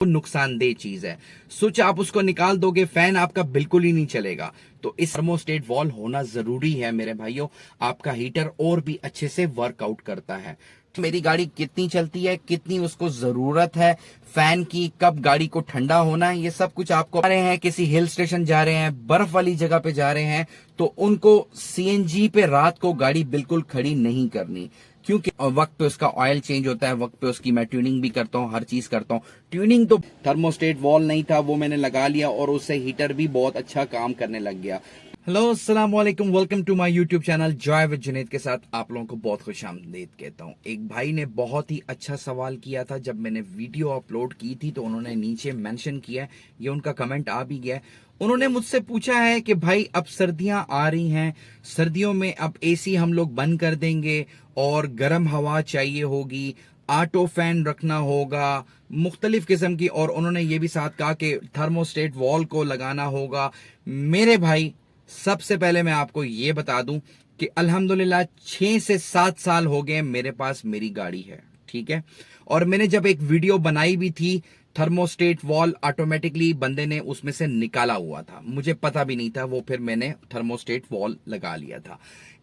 नुकसानदेह चीज है। स्विच आप उसको निकाल दोगे, फैन आपका बिल्कुल ही नहीं चलेगा। तो इस थर्मोस्टेट वॉल होना जरूरी है मेरे भाइयों। आपका हीटर और भी अच्छे से वर्कआउट करता है। मेरी गाड़ी कितनी चलती है, कितनी उसको जरूरत है फैन की, कब गाड़ी को ठंडा होना है, ये सब कुछ आपको। जा रहे हैं किसी हिल स्टेशन, जा रहे हैं बर्फ वाली जगह पे जा रहे हैं, तो उनको सीएनजी पे रात को गाड़ी बिल्कुल खड़ी नहीं करनी, क्योंकि वक्त पे उसका ऑयल चेंज होता है, वक्त पे उसकी मैं ट्यूनिंग भी करता हूँ, हर चीज करता हूँ। ट्यूनिंग तो थर्मोस्टेट वॉल नहीं था, वो मैंने लगा लिया और उससे हीटर भी बहुत अच्छा काम करने लग गया। हेलो, अस्सलाम वालेकुम, welcome to my YouTube channel joy with Junaid के साथ आप लोगों को बहुत खुशामदीद कहता हूँ। एक भाई ने बहुत ही अच्छा सवाल किया था, जब मैंने वीडियो अपलोड की थी तो उन्होंने नीचे मेंशन किया है, ये उनका कमेंट आ भी गया है। उन्होंने मुझसे पूछा है कि भाई अब सर्दियां आ रही हैं, सर्दियों में अब एसी हम लोग बंद कर देंगे और गर्म हवा चाहिए होगी, ऑटो फैन रखना होगा मुख्तलिफ किस्म की, और उन्होंने ये भी साथ कहा कि थर्मोस्टेट वॉल को लगाना होगा। मेरे भाई, सबसे पहले मैं आपको ये बता दूं कि अल्हम्दुलिल्लाह 6 से 7 साल हो गए मेरे पास मेरी गाड़ी है, ठीक है। और मैंने जब एक वीडियो बनाई भी थी, थर्मोस्टेट वॉल ऑटोमेटिकली बंदे ने उसमें से निकाला हुआ था, मुझे पता भी नहीं था वो, फिर मैंने थर्मोस्टेट वॉल लगा लिया था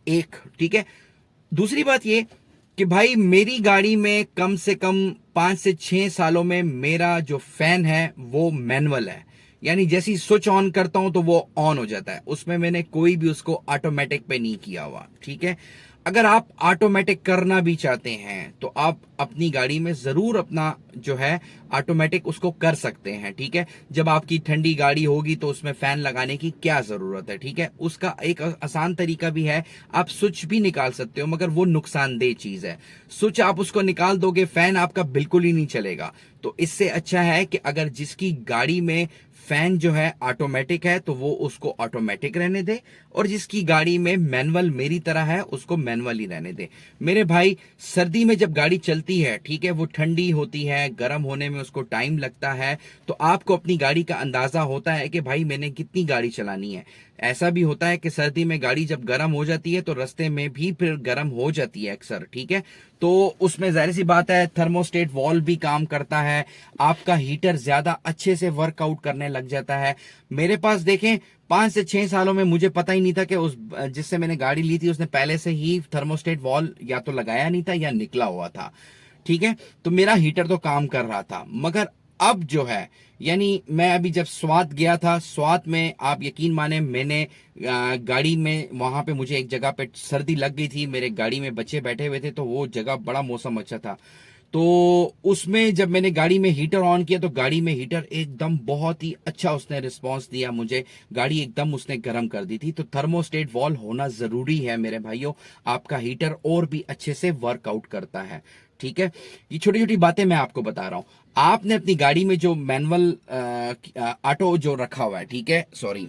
एक, ठीक है। दूसरी बात ये कि भाई मेरी गाड़ी में कम से कम 5 से 6 सालों में मेरा जो फैन है वो मैनुअल है, यानी जैसे ही स्विच ऑन करता हूं तो वो ऑन हो जाता है, उसमें मैंने कोई भी उसको ऑटोमेटिक पे नहीं किया हुआ, ठीक है। अगर आप ऑटोमेटिक करना भी चाहते हैं तो आप अपनी गाड़ी में जरूर अपना जो है ऑटोमेटिक उसको कर सकते हैं, ठीक है। जब आपकी ठंडी गाड़ी होगी तो उसमें फैन लगाने की क्या जरूरत है, ठीक है। उसका एक आसान तरीका भी है, आप स्विच भी निकाल सकते हो, मगर वो नुकसानदेह चीज है। स्विच आप उसको निकाल दोगे, फैन आपका बिल्कुल ही नहीं चलेगा। तो इससे अच्छा है कि अगर जिसकी गाड़ी में फैन जो है ऑटोमेटिक है तो वो उसको ऑटोमेटिक रहने दे, और जिसकी गाड़ी में मैनुअल मेरी तरह है उसको मैनुअल ही रहने दे। मेरे भाई, सर्दी में जब गाड़ी चलती है, ठीक है, वो ठंडी होती है, गर्म होने में उसको टाइम लगता है, तो आपको अपनी गाड़ी का अंदाजा होता है कि भाई मैंने कितनी गाड़ी चलानी है। ऐसा भी होता है कि सर्दी में गाड़ी जब गर्म हो जाती है तो रास्ते में भी फिर गर्म हो जाती है अक्सर, ठीक है। तो उसमें जाहिर सी बात है थर्मोस्टेट वॉल भी काम करता है, आपका हीटर ज्यादा अच्छे से वर्कआउट करने लग जाता है। मेरे पास देखें 5 से 6 सालों में मुझे पता ही नहीं था कि उस जिससे मैंने गाड़ी ली थी उसने पहले से ही थर्मोस्टेट वॉल या तो लगाया नहीं था या निकला हुआ था, ठीक है। तो मेरा हीटर तो काम कर रहा था, मगर अब जो है, यानी मैं अभी जब स्वात गया था, स्वात में आप यकीन माने मैंने गाड़ी में वहां पे मुझे एक जगह पे सर्दी लग गई थी, मेरे गाड़ी में बच्चे बैठे हुए थे, तो वो जगह बड़ा मौसम अच्छा था। तो उसमें जब मैंने गाड़ी में हीटर ऑन किया तो गाड़ी में हीटर एकदम बहुत ही अच्छा उसने रिस्पांस दिया मुझे, गाड़ी एकदम उसने गर्म कर दी थी। तो थर्मोस्टेट वॉल होना जरूरी है मेरे भाइयों, आपका हीटर और भी अच्छे से वर्कआउट करता है, ठीक है। ये छोटी छोटी बातें मैं आपको बता रहा हूं। आपने अपनी गाड़ी में जो मैनुअल ऑटो जो रखा हुआ है, ठीक है, सॉरी,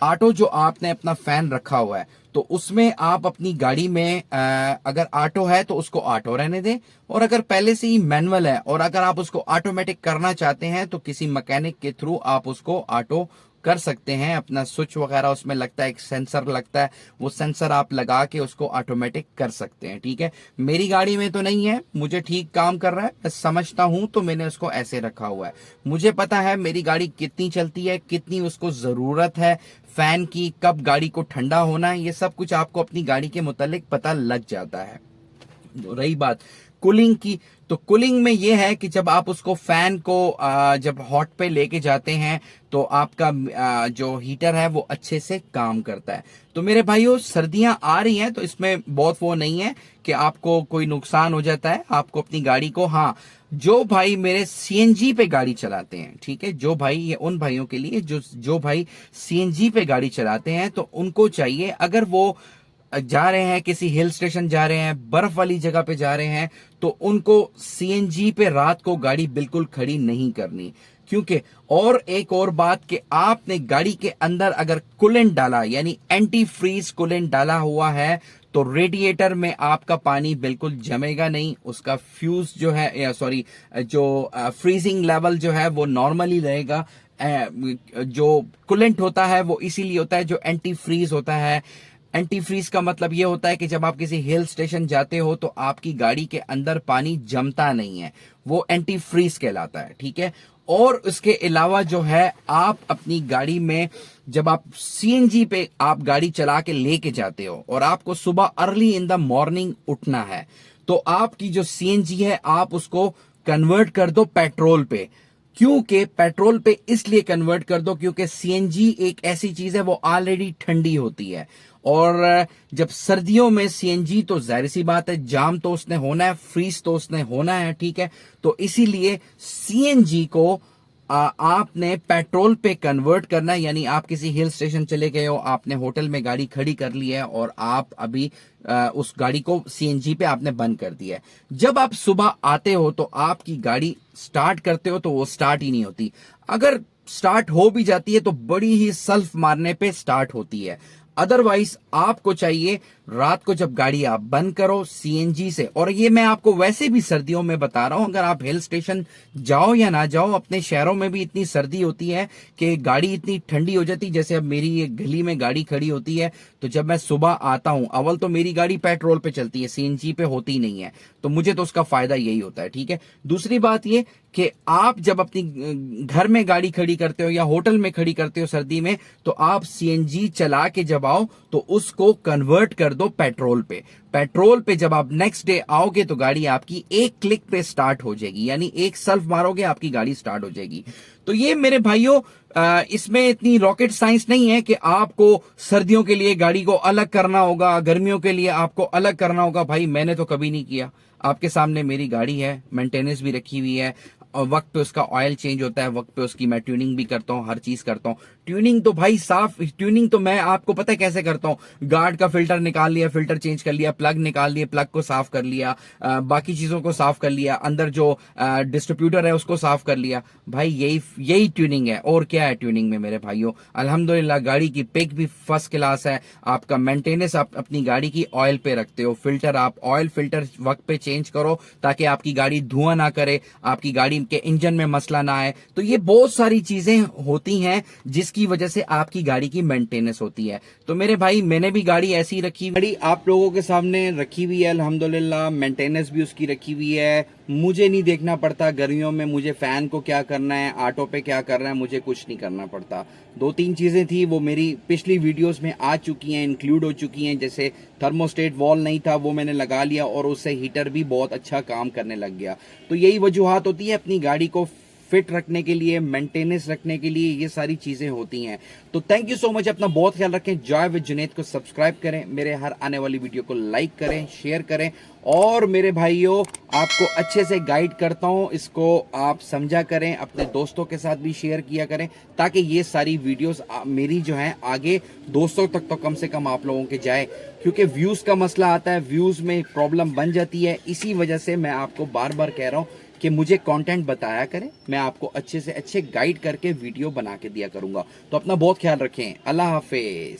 ऑटो जो आपने अपना फैन रखा हुआ है, तो उसमें आप अपनी गाड़ी में अगर ऑटो है तो उसको ऑटो रहने दें, और अगर पहले से ही मैनुअल है और अगर आप उसको ऑटोमेटिक करना चाहते हैं तो किसी मैकेनिक के थ्रू आप उसको ऑटो कर सकते हैं। अपना स्विच वगैरह उसमें लगता है, एक सेंसर लगता है, वो सेंसर आप लगा के उसको ऑटोमेटिक कर सकते हैं, ठीक है। मेरी गाड़ी में तो नहीं है, मुझे ठीक काम कर रहा है, मैं समझता हूं तो मैंने उसको ऐसे रखा हुआ है। मुझे पता है मेरी गाड़ी कितनी चलती है, कितनी उसको जरूरत है फैन की, कब गाड़ी को ठंडा होना है, ये सब कुछ आपको अपनी गाड़ी के मुतालिक पता लग जाता है। रही बात कूलिंग की, तो कूलिंग में यह है कि जब आप उसको फैन को जब हॉट पे लेके जाते हैं तो आपका जो हीटर है वो अच्छे से काम करता है। तो मेरे भाइयों, सर्दियां आ रही हैं तो इसमें बहुत वो नहीं है कि आपको कोई नुकसान हो जाता है आपको अपनी गाड़ी को। हाँ, जो भाई मेरे सीएनजी पे गाड़ी चलाते हैं, ठीक है, जो भाई, ये उन भाइयों के लिए जो भाई सीएनजी पे गाड़ी चलाते हैं, तो उनको चाहिए, अगर वो जा रहे हैं किसी हिल स्टेशन, जा रहे हैं बर्फ वाली जगह पे जा रहे हैं, तो उनको सीएनजी पे रात को गाड़ी बिल्कुल खड़ी नहीं करनी। क्योंकि और एक और बात कि आपने गाड़ी के अंदर अगर कूलेंट डाला, यानी एंटी फ्रीज कूलेंट डाला हुआ है, तो रेडिएटर में आपका पानी बिल्कुल जमेगा नहीं, उसका फ्यूज जो है, या सॉरी, जो फ्रीजिंग लेवल जो है वो नॉर्मली रहेगा। जो कूलेंट होता है वो इसीलिए होता है, जो एंटी फ्रीज होता है। एंटी फ्रीज का मतलब यह होता है कि जब आप किसी हिल स्टेशन जाते हो तो आपकी गाड़ी के अंदर पानी जमता नहीं है, वो एंटी फ्रीज कहलाता है, ठीक है। और उसके अलावा जो है आप अपनी गाड़ी में जब आप सीएनजी पे आप गाड़ी चला के लेके जाते हो और आपको सुबह अर्ली इन द मॉर्निंग उठना है, तो आपकी जो सीएनजी है आप उसको कन्वर्ट कर दो पेट्रोल पे। क्योंकि पेट्रोल पे इसलिए कन्वर्ट कर दो क्योंकि सीएनजी एक ऐसी चीज है वो ऑलरेडी ठंडी होती है, और जब सर्दियों में सीएनजी तो जाहिर सी बात है जाम तो उसने होना है, फ्रीज तो उसने होना है, ठीक है। तो इसीलिए सीएनजी को आपने पेट्रोल पे कन्वर्ट करना है। यानी आप किसी हिल स्टेशन चले गए हो, आपने होटल में गाड़ी खड़ी कर ली है और आप अभी उस गाड़ी को सीएनजी पे आपने बंद कर दिया है। जब आप सुबह आते हो तो आपकी गाड़ी स्टार्ट करते हो तो वो स्टार्ट ही नहीं होती। अगर स्टार्ट हो भी जाती है तो बड़ी ही सेल्फ मारने पे स्टार्ट होती है। अदरवाइज आपको चाहिए रात को जब गाड़ी आप बंद करो सीएनजी से, और ये मैं आपको वैसे भी सर्दियों में बता रहा हूं, अगर आप हिल स्टेशन जाओ या ना जाओ, अपने शहरों में भी इतनी सर्दी होती है कि गाड़ी इतनी ठंडी हो जाती है। जैसे अब मेरी ये गली में गाड़ी खड़ी होती है तो जब मैं सुबह आता हूं, अव्वल तो मेरी गाड़ी पेट्रोल पे चलती है, सीएनजी पे होती नहीं है, तो मुझे तो उसका फायदा यही होता है, ठीक है। दूसरी बात ये कि आप जब अपनी घर में गाड़ी खड़ी करते हो या होटल में खड़ी करते हो सर्दी में, तो आप सीएनजी चला के जब आओ तो उसको कन्वर्ट कर दो पेट्रोल पे। पेट्रोल पे जब आप नेक्स्ट डे आओगे तो गाड़ी आपकी एक क्लिक पे स्टार्ट हो जाएगी, यानी एक सेल्फ मारोगे आपकी गाड़ी स्टार्ट हो जाएगी। तो ये मेरे भाइयों इसमें इतनी रॉकेट साइंस नहीं है कि आपको सर्दियों के लिए गाड़ी को अलग करना होगा, गर्मियों के लिए आपको अलग करना होगा। भाई मैंने तो कभी नहीं किया, आपके सामने मेरी गाड़ी है, मेंटेनेंस भी रखी हुई है, और वक्त पे उसका ऑयल चेंज होता है, वक्त पे उसकी मैं ट्यूनिंग भी करता हूँ, हर चीज करता हूँ। ट्यूनिंग तो भाई साफ ट्यूनिंग तो मैं आपको पता है कैसे करता हूँ। गार्ड का फिल्टर निकाल लिया, फिल्टर चेंज कर लिया, प्लग निकाल लिया, प्लग को साफ कर लिया, बाकी चीजों को साफ कर लिया, अंदर जो डिस्ट्रीब्यूटर है उसको साफ कर लिया। भाई यही ट्यूनिंग है, और क्या है ट्यूनिंग में मेरे भाइयों। अल्हम्दुलिल्लाह गाड़ी की पिक भी फर्स्ट क्लास है। आपका मेंटेनेंस आप अपनी गाड़ी की ऑयल पे रखते हो, फिल्टर आप ऑयल फिल्टर वक्त पे चेंज करो ताकि आपकी गाड़ी धुआं ना करे, आपकी गाड़ी के इंजन में मसला ना आए। तो ये बहुत सारी चीजें होती हैं जिसकी वजह से आपकी गाड़ी की मेंटेनेंस होती है। तो मेरे भाई मैंने भी गाड़ी ऐसी रखी, गाड़ी आप लोगों के सामने रखी हुई है अल्हम्दुलिल्लाह, मेंटेनेंस भी उसकी रखी हुई है। मुझे नहीं देखना पड़ता गर्मियों में मुझे फैन को क्या करना है, ऑटो पे क्या करना है, मुझे कुछ नहीं करना पड़ता। 2-3 चीजें थी वो मेरी पिछली वीडियोस में आ चुकी हैं, इंक्लूड हो चुकी हैं। जैसे थर्मोस्टेट वॉल नहीं था वो मैंने लगा लिया और उससे हीटर भी बहुत अच्छा काम करने लग गया। तो यही वजूहात होती है अपनी गाड़ी को फिट रखने के लिए, मेंटेनेंस रखने के लिए, ये सारी चीजें होती हैं। तो थैंक यू सो मच, अपना बहुत ख्याल रखें। जॉय विद जुनैद को सब्सक्राइब करें, मेरे हर आने वाली वीडियो को लाइक करें, शेयर करें, और मेरे भाइयों आपको अच्छे से गाइड करता हूं, इसको आप समझा करें, अपने दोस्तों के साथ भी शेयर किया करें ताकि ये सारी वीडियोस मेरी जो है आगे दोस्तों तक तो कम से कम आप लोगों के जाए। क्योंकि व्यूज का मसला आता है, व्यूज में प्रॉब्लम बन जाती है, इसी वजह से मैं आपको बार बार कह रहा हूं कि मुझे कंटेंट बताया करें, मैं आपको अच्छे से अच्छे गाइड करके वीडियो बना के दिया करूंगा। तो अपना बहुत ख्याल रखें, अल्लाह हाफिज।